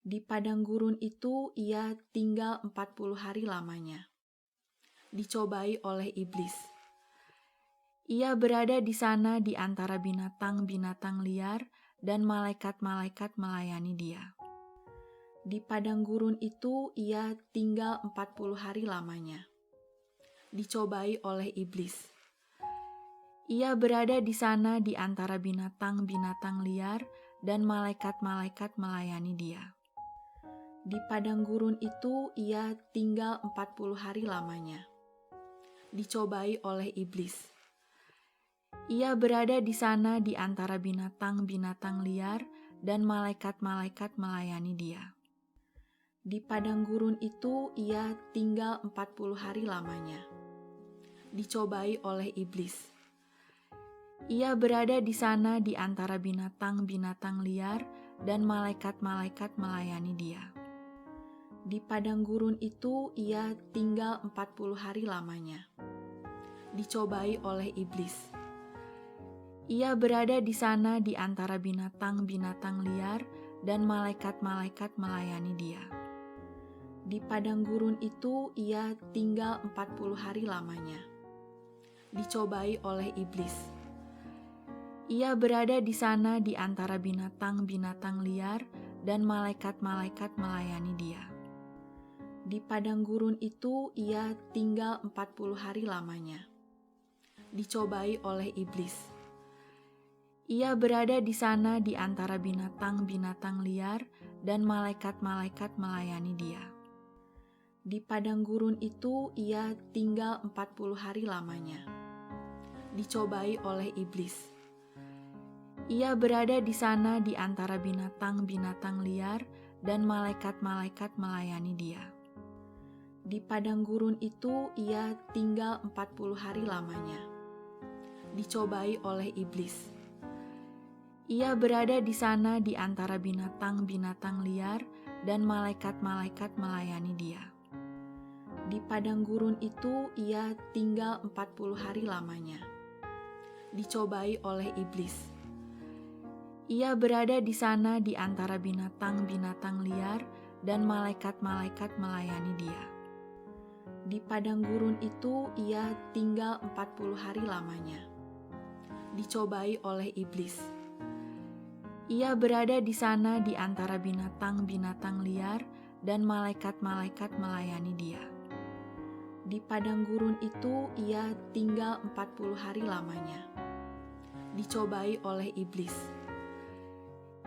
Di padang gurun itu ia tinggal 40 hari lamanya. Dicobai oleh iblis. Ia berada di sana di antara binatang-binatang liar dan malaikat-malaikat melayani dia. Di padang gurun itu ia tinggal 40 hari lamanya. Dicobai oleh iblis. Ia berada di sana di antara binatang-binatang liar dan malaikat-malaikat melayani dia. Di padang gurun itu ia tinggal 40 hari lamanya. Dicobai oleh iblis. Ia berada di sana di antara binatang-binatang liar dan malaikat-malaikat melayani dia. Di padang gurun itu ia tinggal 40 hari lamanya. Dicobai oleh iblis. Ia berada di sana di antara binatang-binatang liar dan malaikat-malaikat melayani dia. Di padang gurun itu ia tinggal 40 hari lamanya. Dicobai oleh iblis. Ia berada di sana di antara binatang-binatang liar dan malaikat-malaikat melayani dia. Di padang gurun itu ia tinggal 40 hari lamanya. Dicobai oleh iblis. Ia berada di sana di antara binatang-binatang liar dan malaikat-malaikat melayani dia. Di padang gurun itu ia tinggal 40 hari lamanya. Dicobai oleh iblis. Ia berada di sana di antara binatang-binatang liar dan malaikat-malaikat melayani dia. Di padang gurun itu ia tinggal 40 hari lamanya. Dicobai oleh iblis. Ia berada di sana di antara binatang-binatang liar dan malaikat-malaikat melayani dia. Di padang gurun itu ia tinggal 40 hari lamanya. Dicobai oleh iblis. Ia berada di sana di antara binatang-binatang liar dan malaikat-malaikat melayani dia. Di padang gurun itu ia tinggal 40 hari lamanya. Dicobai oleh iblis. Ia berada di sana di antara binatang-binatang liar dan malaikat-malaikat melayani dia. Di padang gurun itu ia tinggal 40 hari lamanya. Dicobai oleh iblis. Ia berada di sana di antara binatang-binatang liar dan malaikat-malaikat melayani dia. Di padang gurun itu ia tinggal 40 hari lamanya. Dicobai oleh iblis.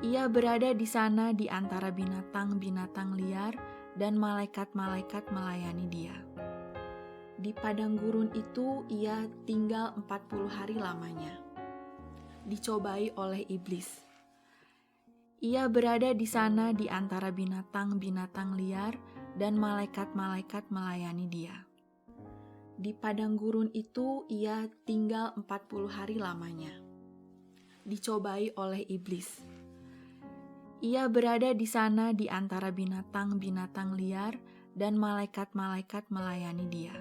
Ia berada di sana di antara binatang-binatang liar dan malaikat-malaikat melayani dia. Di padang gurun itu ia tinggal 40 hari lamanya. Dicobai oleh iblis. Ia berada di sana di antara binatang-binatang liar dan malaikat-malaikat melayani dia. Di padang gurun itu ia tinggal 40 hari lamanya. Dicobai oleh iblis. Ia berada di sana di antara binatang-binatang liar dan malaikat-malaikat melayani dia.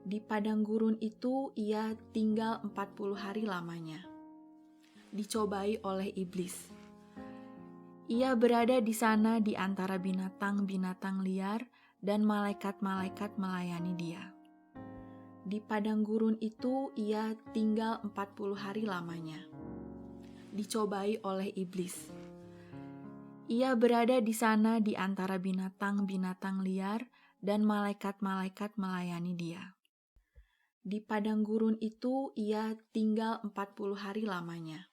Di padang gurun itu ia tinggal 40 hari lamanya. Dicobai oleh iblis. Ia berada di sana di antara binatang-binatang liar dan malaikat-malaikat melayani dia. Di padang gurun itu ia tinggal 40 hari lamanya. Dicobai oleh iblis. Ia berada di sana di antara binatang-binatang liar dan malaikat-malaikat melayani dia. Di padang gurun itu ia tinggal 40 hari lamanya.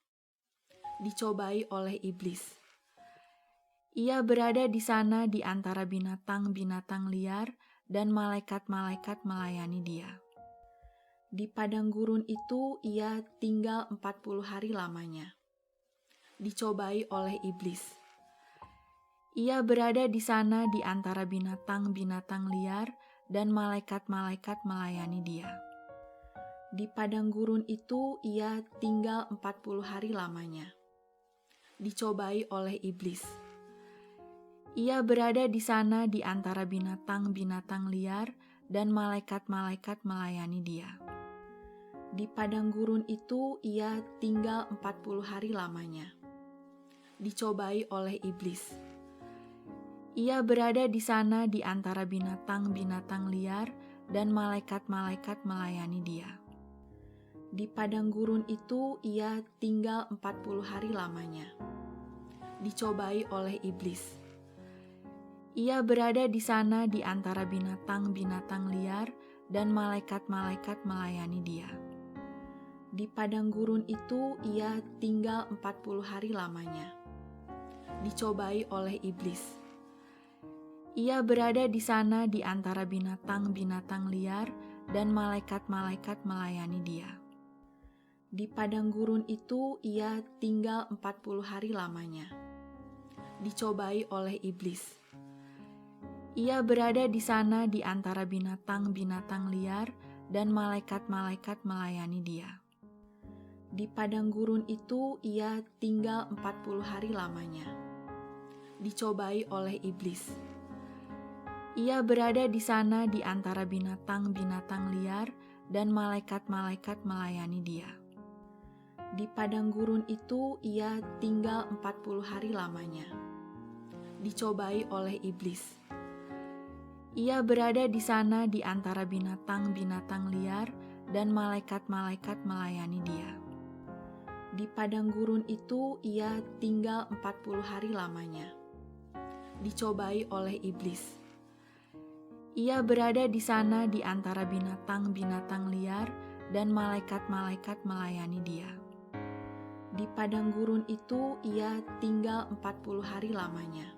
Dicobai oleh iblis. Ia berada di sana di antara binatang-binatang liar dan malaikat-malaikat melayani dia. Di padang gurun itu ia tinggal 40 hari lamanya. Dicobai oleh iblis. Ia berada di sana di antara binatang-binatang liar dan malaikat-malaikat melayani dia. Di padang gurun itu ia tinggal 40 hari lamanya. Dicobai oleh iblis. Ia berada di sana di antara binatang-binatang liar dan malaikat-malaikat melayani dia. Di padang gurun itu ia tinggal 40 hari lamanya. Dicobai oleh iblis. Ia berada di sana di antara binatang-binatang liar dan malaikat-malaikat melayani dia. Di padang gurun itu ia tinggal 40 hari lamanya. Dicobai oleh iblis. Ia berada di sana di antara binatang-binatang liar dan malaikat-malaikat melayani dia. Di padang gurun itu ia tinggal 40 hari lamanya. Dicobai oleh iblis. Ia berada di sana di antara binatang-binatang liar dan malaikat-malaikat melayani dia. Di padang gurun itu ia tinggal 40 hari lamanya. Dicobai oleh iblis. Ia berada di sana di antara binatang-binatang liar dan malaikat-malaikat melayani dia. Di padang gurun itu ia tinggal 40 hari lamanya. Dicobai oleh iblis. Ia berada di sana di antara binatang-binatang liar dan malaikat-malaikat melayani dia. Di padang gurun itu ia tinggal 40 hari lamanya. Dicobai oleh iblis. Ia berada di sana di antara binatang-binatang liar dan malaikat-malaikat melayani dia. Di padang gurun itu ia tinggal 40 hari lamanya. Dicobai oleh iblis. Ia berada di sana di antara binatang-binatang liar dan malaikat-malaikat melayani dia. Di padang gurun itu ia tinggal 40 hari lamanya.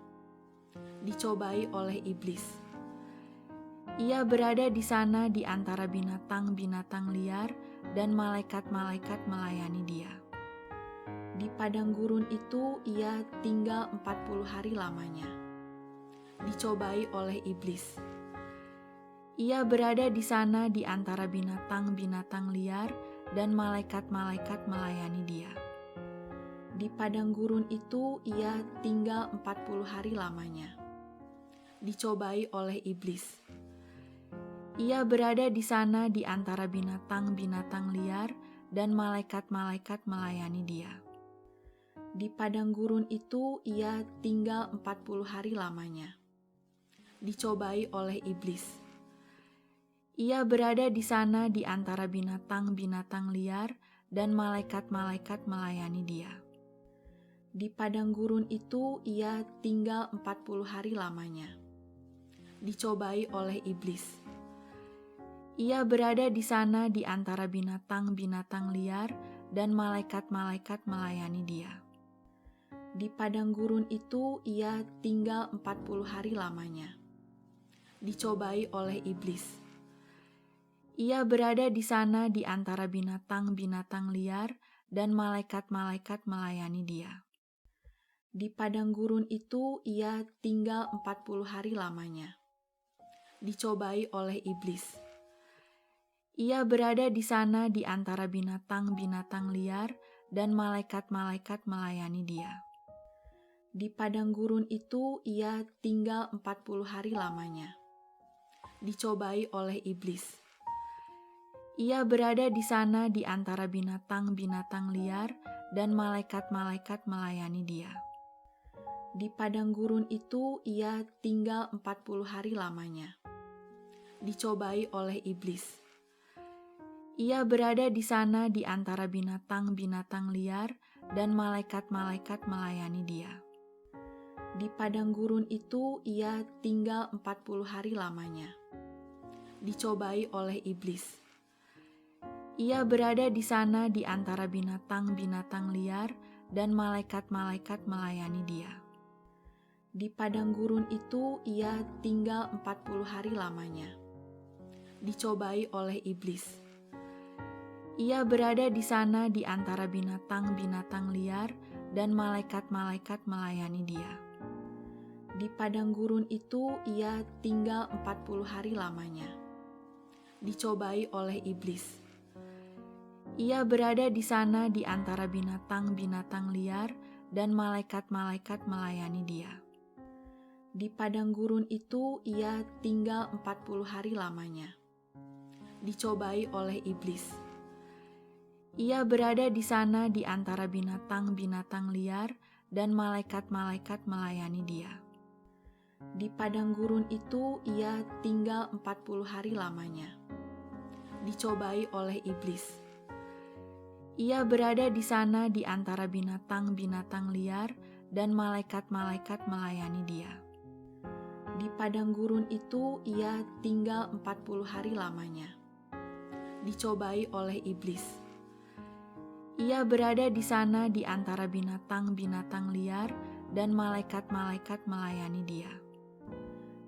Dicobai oleh iblis. Ia berada di sana di antara binatang-binatang liar dan malaikat-malaikat melayani dia. Di padang gurun itu ia tinggal 40 hari lamanya. Dicobai oleh iblis. Ia berada di sana di antara binatang-binatang liar dan malaikat-malaikat melayani dia. Di padang gurun itu ia tinggal 40 hari lamanya. Dicobai oleh iblis. Ia berada di sana di antara binatang-binatang liar dan malaikat-malaikat melayani dia. Di padang gurun itu ia tinggal 40 hari lamanya. Dicobai oleh iblis. Ia berada di sana di antara binatang-binatang liar dan malaikat-malaikat melayani dia. Di padang gurun itu ia tinggal 40 hari lamanya. Dicobai oleh iblis. Ia berada di sana di antara binatang-binatang liar dan malaikat-malaikat melayani dia. Di padang gurun itu ia tinggal 40 hari lamanya. Dicobai oleh iblis. Ia berada di sana di antara binatang-binatang liar dan malaikat-malaikat melayani dia. Di padang gurun itu ia tinggal 40 hari lamanya. Dicobai oleh iblis. Ia berada di sana di antara binatang-binatang liar dan malaikat-malaikat melayani dia. Di padang gurun itu ia tinggal 40 hari lamanya. Dicobai oleh iblis. Ia berada di sana di antara binatang-binatang liar dan malaikat-malaikat melayani dia. Di padang gurun itu ia tinggal 40 hari lamanya. Dicobai oleh iblis. Ia berada di sana di antara binatang-binatang liar dan malaikat-malaikat melayani dia. Di padang gurun itu ia tinggal 40 hari lamanya. Dicobai oleh iblis. Ia berada di sana di antara binatang-binatang liar dan malaikat-malaikat melayani dia. Di padang gurun itu ia tinggal 40 hari lamanya. Dicobai oleh iblis. Ia berada di sana di antara binatang-binatang liar dan malaikat-malaikat melayani dia. Di padang gurun itu ia tinggal 40 hari lamanya. Dicobai oleh iblis. Ia berada di sana di antara binatang-binatang liar dan malaikat-malaikat melayani dia. Di padang gurun itu ia tinggal 40 hari lamanya. Dicobai oleh iblis. Ia berada di sana di antara binatang-binatang liar dan malaikat-malaikat melayani dia. Di padang gurun itu ia tinggal 40 hari lamanya. Dicobai oleh iblis. Ia berada di sana di antara binatang-binatang liar dan malaikat-malaikat melayani dia. Di padang gurun itu ia tinggal 40 hari lamanya. Dicobai oleh iblis. Ia berada di sana di antara binatang-binatang liar dan malaikat-malaikat melayani dia.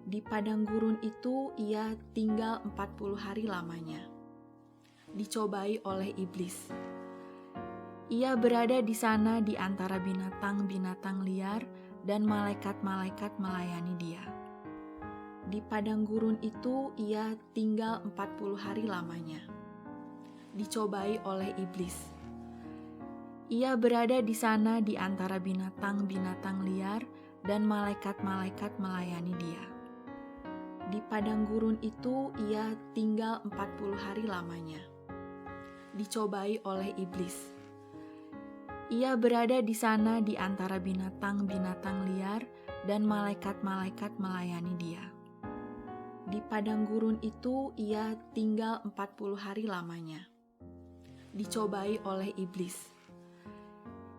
Di padang gurun itu ia tinggal 40 hari lamanya. Dicobai oleh iblis. Ia berada di sana di antara binatang-binatang liar dan malaikat-malaikat melayani dia. Di padang gurun itu ia tinggal 40 hari lamanya. Dicobai oleh iblis. Ia berada di sana di antara binatang-binatang liar dan malaikat-malaikat melayani dia. Di padang gurun itu ia tinggal 40 hari lamanya. Dicobai oleh iblis. Ia berada di sana di antara binatang-binatang liar dan malaikat-malaikat melayani dia. Di padang gurun itu ia tinggal 40 hari lamanya. Dicobai oleh iblis.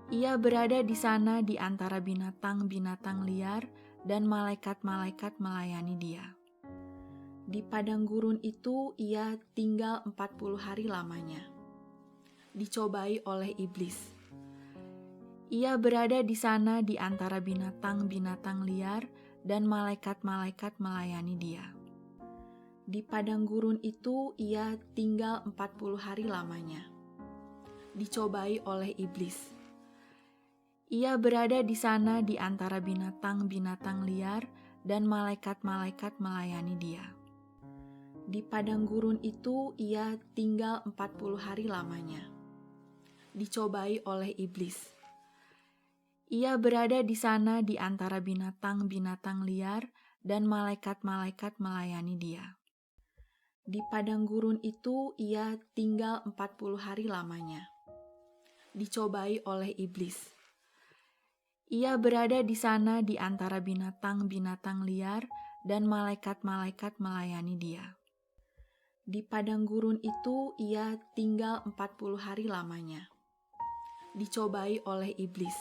Ia berada di sana di antara binatang-binatang liar dan malaikat-malaikat melayani dia. Di padang gurun itu ia tinggal 40 hari lamanya. Dicobai oleh iblis. Ia berada di sana di antara binatang-binatang liar dan malaikat-malaikat melayani dia. Di padang gurun itu ia tinggal 40 hari lamanya. Dicobai oleh iblis. Ia berada di sana di antara binatang-binatang liar dan malaikat-malaikat melayani dia. Di padang gurun itu ia tinggal 40 hari lamanya. Dicobai oleh iblis. Ia berada di sana di antara binatang-binatang liar dan malaikat-malaikat melayani dia. Di padang gurun itu ia tinggal 40 hari lamanya. Dicobai oleh iblis. Ia berada di sana di antara binatang-binatang liar dan malaikat-malaikat melayani dia. Di padang gurun itu ia tinggal 40 hari lamanya. Dicobai oleh iblis.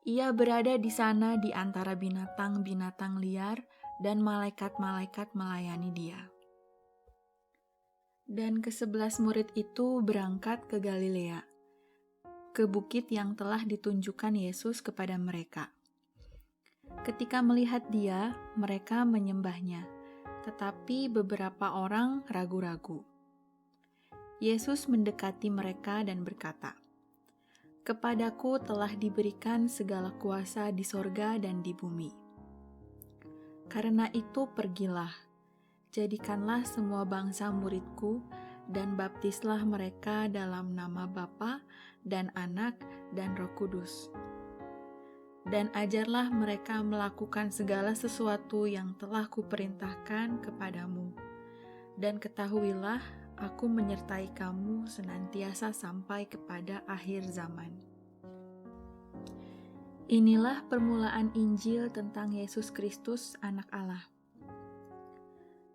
Ia berada di sana di antara binatang-binatang liar dan malaikat-malaikat melayani dia. Dan ke-11 murid itu berangkat ke Galilea, ke bukit yang telah ditunjukkan Yesus kepada mereka. Ketika melihat dia, mereka menyembahnya, tetapi beberapa orang ragu-ragu. Yesus mendekati mereka dan berkata, "Kepadaku telah diberikan segala kuasa di sorga dan di bumi. Karena itu pergilah, jadikanlah semua bangsa muridku, dan baptislah mereka dalam nama Bapa dan Anak dan Roh Kudus. Dan ajarlah mereka melakukan segala sesuatu yang telah kuperintahkan kepadamu. Dan ketahuilah, Aku menyertai kamu senantiasa sampai kepada akhir zaman." Inilah permulaan Injil tentang Yesus Kristus, Anak Allah.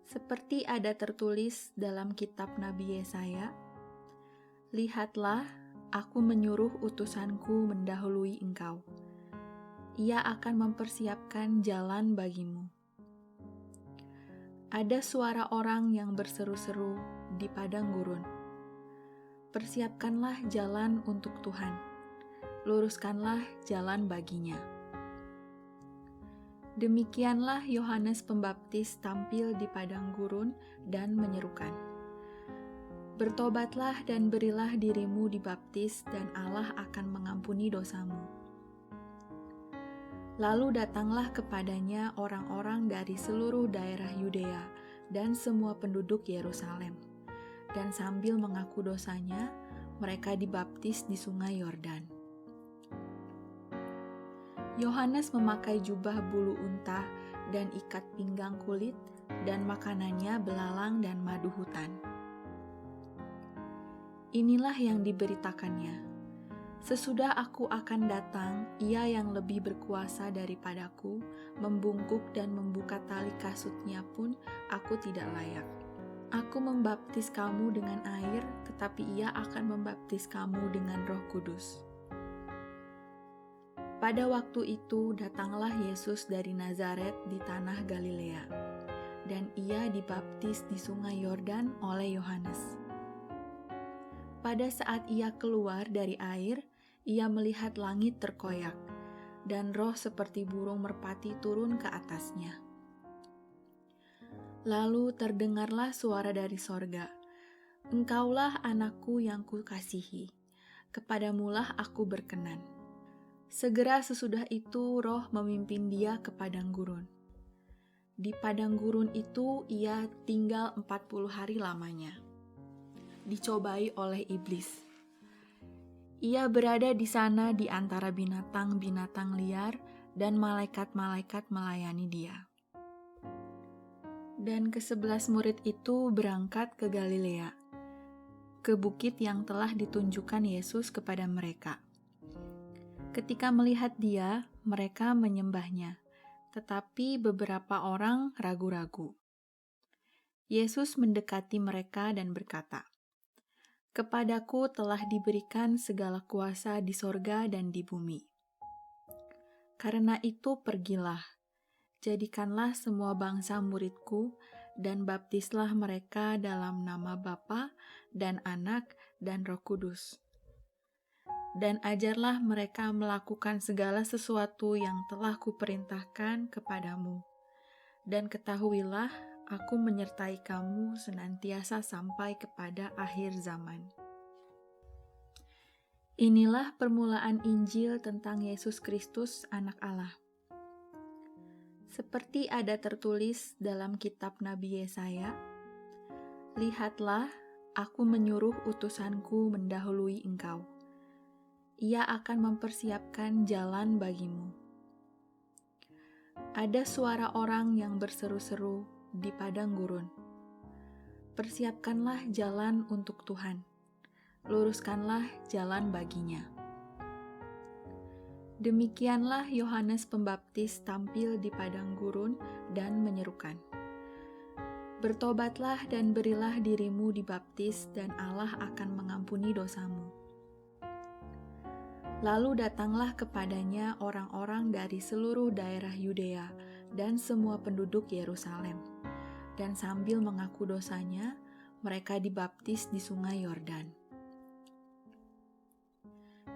Seperti ada tertulis dalam kitab Nabi Yesaya, "Lihatlah, Aku menyuruh utusanku mendahului engkau. Ia akan mempersiapkan jalan bagimu." Ada suara orang yang berseru-seru di padang gurun, "Persiapkanlah jalan untuk Tuhan, luruskanlah jalan baginya." Demikianlah Yohanes Pembaptis tampil di padang gurun dan menyerukan, "Bertobatlah dan berilah dirimu dibaptis, dan Allah akan mengampuni dosamu." Lalu datanglah kepadanya orang-orang dari seluruh daerah Yudea dan semua penduduk Yerusalem, dan sambil mengaku dosanya, mereka dibaptis di sungai Yordan. Yohanes memakai jubah bulu unta dan ikat pinggang kulit, dan makanannya belalang dan madu hutan. Inilah yang diberitakannya, Sesudah aku akan datang, Ia yang lebih berkuasa daripadaku, membungkuk dan membuka tali kasutnya pun aku tidak layak. Aku membaptis kamu dengan air, tetapi Ia akan membaptis kamu dengan Roh Kudus. Pada waktu itu datanglah Yesus dari Nazaret di tanah Galilea, dan Ia dibaptis di sungai Yordan oleh Yohanes. Pada saat Ia keluar dari air, Ia melihat langit terkoyak, dan roh seperti burung merpati turun ke atasnya. Lalu terdengarlah suara dari sorga, "Engkaulah anakku yang kukasihi, kepadamulah aku berkenan." Segera sesudah itu roh memimpin dia ke padang gurun. Di padang gurun itu ia tinggal 40 hari lamanya. Dicobai oleh iblis. Ia berada di sana di antara binatang-binatang liar dan malaikat-malaikat melayani dia. Dan ke-11 murid itu berangkat ke Galilea, ke bukit yang telah ditunjukkan Yesus kepada mereka. Ketika melihat dia, mereka menyembahnya, tetapi beberapa orang ragu-ragu. Yesus mendekati mereka dan berkata, "Kepadaku telah diberikan segala kuasa di sorga dan di bumi. Karena itu pergilah, jadikanlah semua bangsa muridku, dan baptislah mereka dalam nama Bapa dan Anak dan Roh Kudus. Dan ajarlah mereka melakukan segala sesuatu yang telah kuperintahkan kepadamu. Dan ketahuilah, aku menyertai kamu senantiasa sampai kepada akhir zaman." Inilah permulaan Injil tentang Yesus Kristus, Anak Allah. Seperti ada tertulis dalam kitab Nabi Yesaya, "Lihatlah, aku menyuruh utusanku mendahului engkau. Ia akan mempersiapkan jalan bagimu." Ada suara orang yang berseru-seru di padang gurun, "Persiapkanlah jalan untuk Tuhan, luruskanlah jalan baginya." Demikianlah Yohanes Pembaptis tampil di padang gurun dan menyerukan, "Bertobatlah dan berilah dirimu dibaptis, dan Allah akan mengampuni dosamu." Lalu datanglah kepadanya orang-orang dari seluruh daerah Yudea dan semua penduduk Yerusalem, dan sambil mengaku dosanya, mereka dibaptis di sungai Yordan.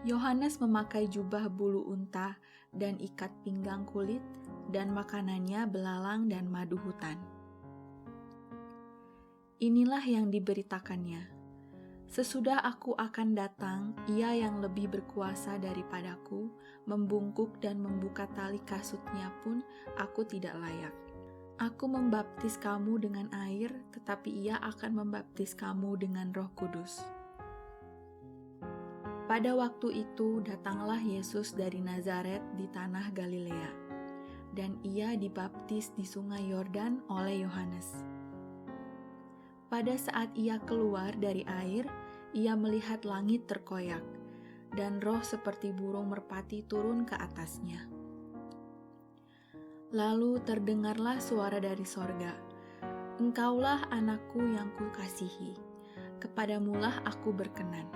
Yohanes memakai jubah bulu unta dan ikat pinggang kulit, dan makanannya belalang dan madu hutan. Inilah yang diberitakannya, "Sesudah aku akan datang, Ia yang lebih berkuasa daripadaku, membungkuk dan membuka tali kasutnya pun aku tidak layak. Aku membaptis kamu dengan air, tetapi Ia akan membaptis kamu dengan Roh Kudus." Pada waktu itu datanglah Yesus dari Nazaret di tanah Galilea, dan Ia dibaptis di sungai Yordan oleh Yohanes. Pada saat Ia keluar dari air, Ia melihat langit terkoyak, dan roh seperti burung merpati turun ke atasnya. Lalu terdengarlah suara dari sorga, "Engkaulah anakku yang kukasihi, kepadamulah aku berkenan."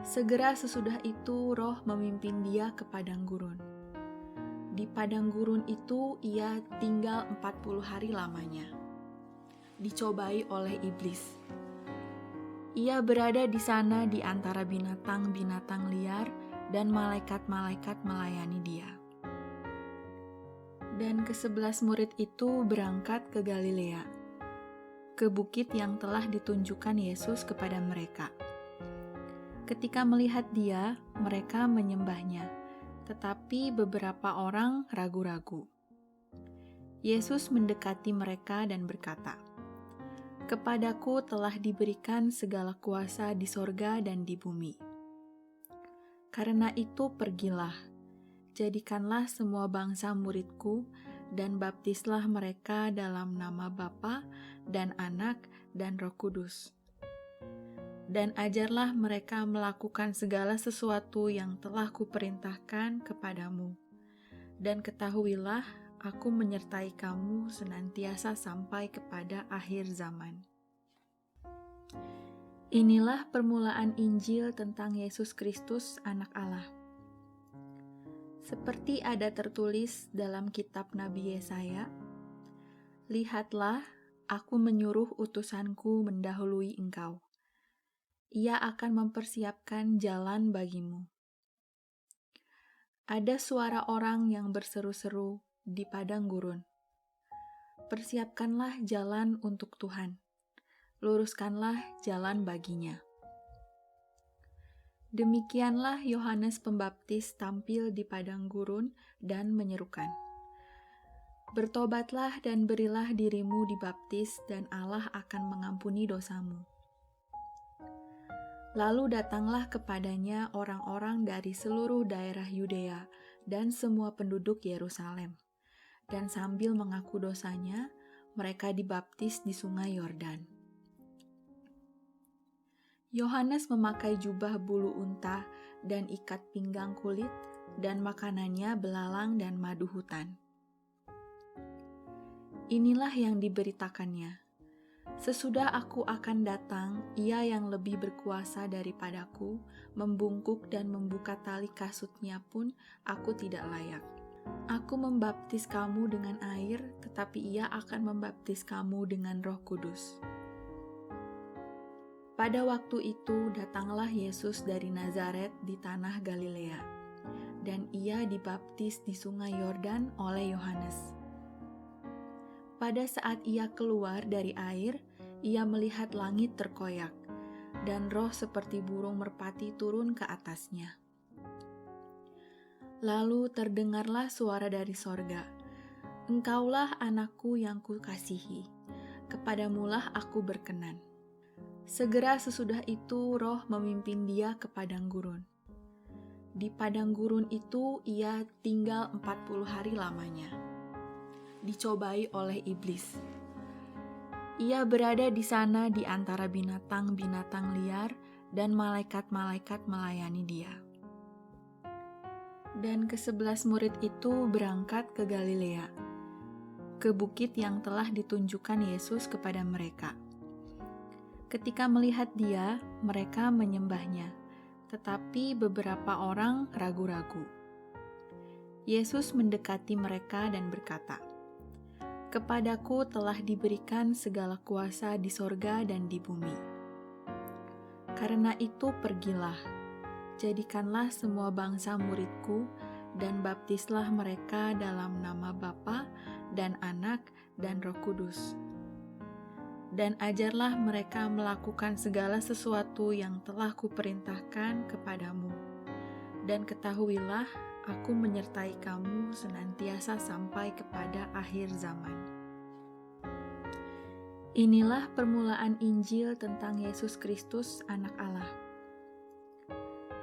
Segera sesudah itu roh memimpin dia ke padang gurun. Di padang gurun itu ia tinggal 40 hari lamanya. Dicobai oleh iblis. Ia berada di sana di antara binatang-binatang liar dan malaikat-malaikat melayani dia. Dan ke-11 murid itu berangkat ke Galilea, ke bukit yang telah ditunjukkan Yesus kepada mereka. Ketika melihat dia, mereka menyembahnya, tetapi beberapa orang ragu-ragu. Yesus mendekati mereka dan berkata, "Kepadaku telah diberikan segala kuasa di sorga dan di bumi. Karena itu pergilah, jadikanlah semua bangsa muridku, dan baptislah mereka dalam nama Bapa dan Anak dan Roh Kudus. Dan ajarlah mereka melakukan segala sesuatu yang telah kuperintahkan kepadamu. Dan ketahuilah, aku menyertai kamu senantiasa sampai kepada akhir zaman. Inilah permulaan Injil tentang Yesus Kristus, Anak Allah. Seperti ada tertulis dalam kitab Nabi Yesaya, "Lihatlah, aku menyuruh utusanku mendahului engkau. Ia akan mempersiapkan jalan bagimu." Ada suara orang yang berseru-seru di padang gurun, "Persiapkanlah jalan untuk Tuhan, luruskanlah jalan baginya." Demikianlah Yohanes Pembaptis tampil di padang gurun dan menyerukan, "Bertobatlah dan berilah dirimu dibaptis, dan Allah akan mengampuni dosamu." Lalu datanglah kepadanya orang-orang dari seluruh daerah Yudea dan semua penduduk Yerusalem. Dan sambil mengaku dosanya, mereka dibaptis di sungai Yordan. Yohanes memakai jubah bulu unta dan ikat pinggang kulit, dan makanannya belalang dan madu hutan. Inilah yang diberitakannya. "Sesudah aku akan datang, ia yang lebih berkuasa daripadaku, membungkuk dan membuka tali kasutnya pun aku tidak layak. Aku membaptis kamu dengan air, tetapi ia akan membaptis kamu dengan Roh Kudus." Pada waktu itu datanglah Yesus dari Nazaret di tanah Galilea, dan ia dibaptis di sungai Yordan oleh Yohanes. Pada saat ia keluar dari air, ia melihat langit terkoyak, dan roh seperti burung merpati turun ke atasnya. Lalu terdengarlah suara dari sorga, "Engkaulah anakku yang kukasihi, kepadamulah aku berkenan." Segera sesudah itu roh memimpin dia ke padang gurun. Di padang gurun itu ia tinggal 40 hari lamanya. Dicobai oleh iblis. Ia berada di sana di antara binatang-binatang liar, dan malaikat-malaikat melayani dia. Dan ke-11 murid itu berangkat ke Galilea, ke bukit yang telah ditunjukkan Yesus kepada mereka. Ketika melihat dia, mereka menyembahnya, tetapi beberapa orang ragu-ragu. Yesus mendekati mereka dan berkata, "Kepadaku telah diberikan segala kuasa di sorga dan di bumi. Karena itu pergilah, jadikanlah semua bangsa muridku, dan baptislah mereka dalam nama Bapa dan Anak dan Roh Kudus. Dan ajarlah mereka melakukan segala sesuatu yang telah kuperintahkan kepadamu. Dan ketahuilah, aku menyertai kamu senantiasa sampai kepada akhir zaman." Inilah permulaan Injil tentang Yesus Kristus, Anak Allah.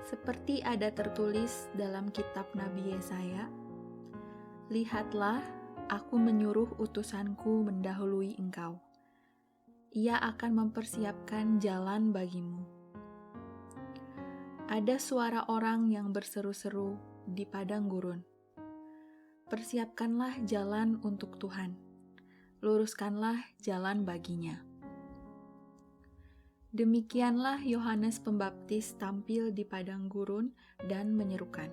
Seperti ada tertulis dalam kitab Nabi Yesaya, "Lihatlah, aku menyuruh utusanku mendahului engkau. Ia akan mempersiapkan jalan bagimu." Ada suara orang yang berseru-seru di padang gurun, "Persiapkanlah jalan untuk Tuhan, luruskanlah jalan baginya." Demikianlah Yohanes Pembaptis tampil di padang gurun dan menyerukan,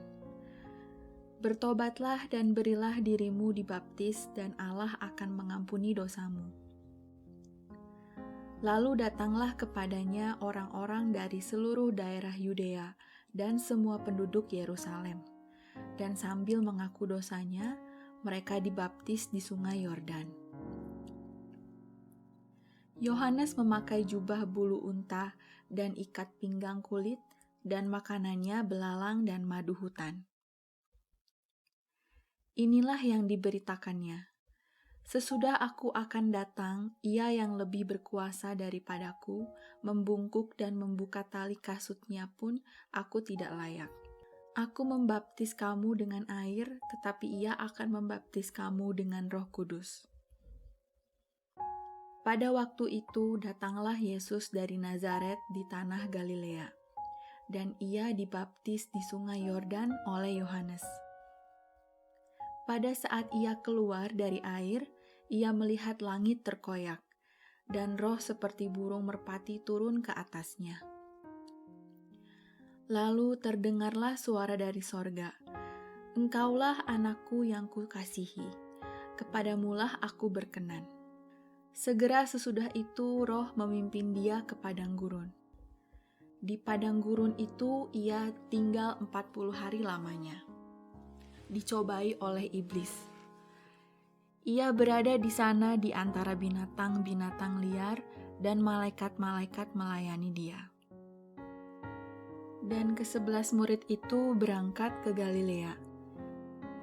"Bertobatlah dan berilah dirimu dibaptis, dan Allah akan mengampuni dosamu." Lalu datanglah kepadanya orang-orang dari seluruh daerah Yudea dan semua penduduk Yerusalem. Dan sambil mengaku dosanya, mereka dibaptis di sungai Yordan. Yohanes memakai jubah bulu unta dan ikat pinggang kulit, dan makanannya belalang dan madu hutan. Inilah yang diberitakannya. "Sesudah aku akan datang, ia yang lebih berkuasa daripadaku, membungkuk dan membuka tali kasutnya pun aku tidak layak. Aku membaptis kamu dengan air, tetapi ia akan membaptis kamu dengan Roh Kudus." Pada waktu itu datanglah Yesus dari Nazaret di tanah Galilea, dan ia dibaptis di sungai Yordan oleh Yohanes. Pada saat ia keluar dari air, ia melihat langit terkoyak, dan roh seperti burung merpati turun ke atasnya. Lalu terdengarlah suara dari sorga, "Engkaulah anakku yang kukasihi, kepadamulah aku berkenan." Segera sesudah itu roh memimpin dia ke padang gurun. Di padang gurun itu ia tinggal 40 hari lamanya. Dicobai oleh iblis. Ia berada di sana di antara binatang-binatang liar dan malaikat-malaikat melayani dia. Dan ke-11 murid itu berangkat ke Galilea,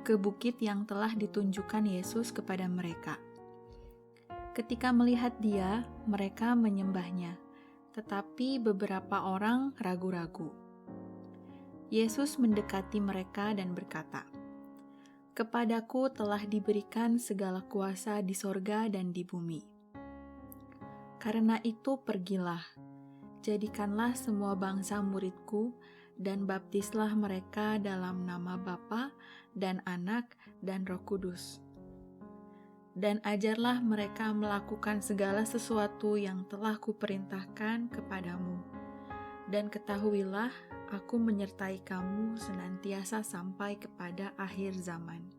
ke bukit yang telah ditunjukkan Yesus kepada mereka. Ketika melihat dia, mereka menyembahnya, tetapi beberapa orang ragu-ragu. Yesus mendekati mereka dan berkata, "Kepadaku telah diberikan segala kuasa di sorga dan di bumi. Karena itu pergilah, jadikanlah semua bangsa muridku, dan baptislah mereka dalam nama Bapa dan Anak dan Roh Kudus. Dan ajarlah mereka melakukan segala sesuatu yang telah kuperintahkan kepadamu. Dan ketahuilah, aku menyertai kamu senantiasa sampai kepada akhir zaman."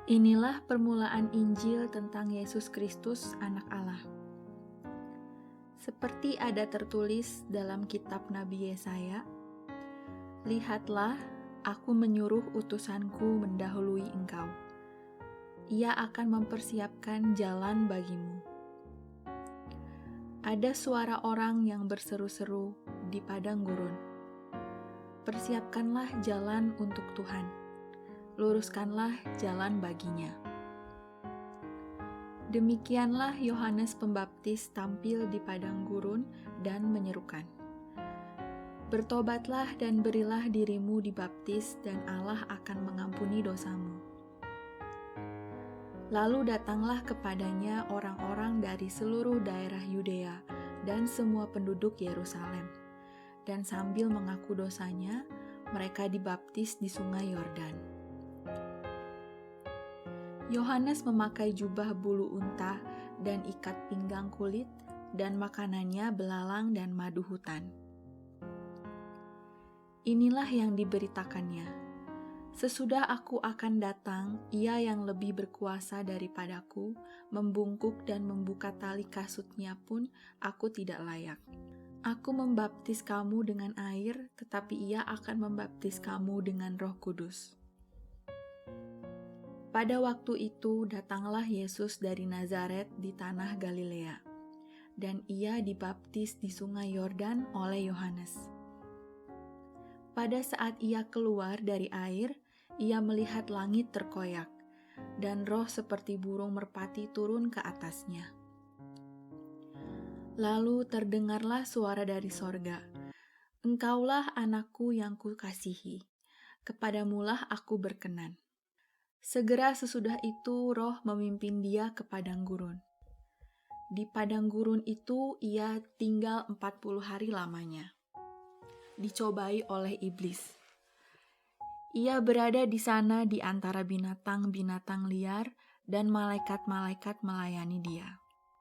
Inilah permulaan Injil tentang Yesus Kristus, Anak Allah. Seperti ada tertulis dalam kitab Nabi Yesaya, "Lihatlah, aku menyuruh utusanku mendahului engkau. Ia akan mempersiapkan jalan bagimu." Ada suara orang yang berseru-seru di padang gurun, "Persiapkanlah jalan untuk Tuhan, luruskanlah jalan baginya." Demikianlah Yohanes Pembaptis tampil di padang gurun dan menyerukan, "Bertobatlah dan berilah dirimu dibaptis, dan Allah akan mengampuni dosamu." Lalu datanglah kepadanya orang-orang dari seluruh daerah Yudea dan semua penduduk Yerusalem, dan sambil mengaku dosanya, mereka dibaptis di sungai Yordan. Yohanes memakai jubah bulu unta dan ikat pinggang kulit, dan makanannya belalang dan madu hutan. Inilah yang diberitakannya, "Sesudah aku akan datang, ia yang lebih berkuasa daripadaku, membungkuk dan membuka tali kasutnya pun aku tidak layak. Aku membaptis kamu dengan air, tetapi ia akan membaptis kamu dengan Roh Kudus." Pada waktu itu datanglah Yesus dari Nazaret di tanah Galilea, dan ia dibaptis di sungai Yordan oleh Yohanes. Pada saat ia keluar dari air, ia melihat langit terkoyak, dan roh seperti burung merpati turun ke atasnya. Lalu terdengarlah suara dari sorga, "Engkaulah anakku yang kukasihi, kepadamulah aku berkenan." Segera sesudah itu roh memimpin dia ke padang gurun. Di padang gurun itu ia tinggal 40 hari lamanya. Dicobai oleh iblis. Ia berada di sana di antara binatang-binatang liar dan malaikat-malaikat melayani dia.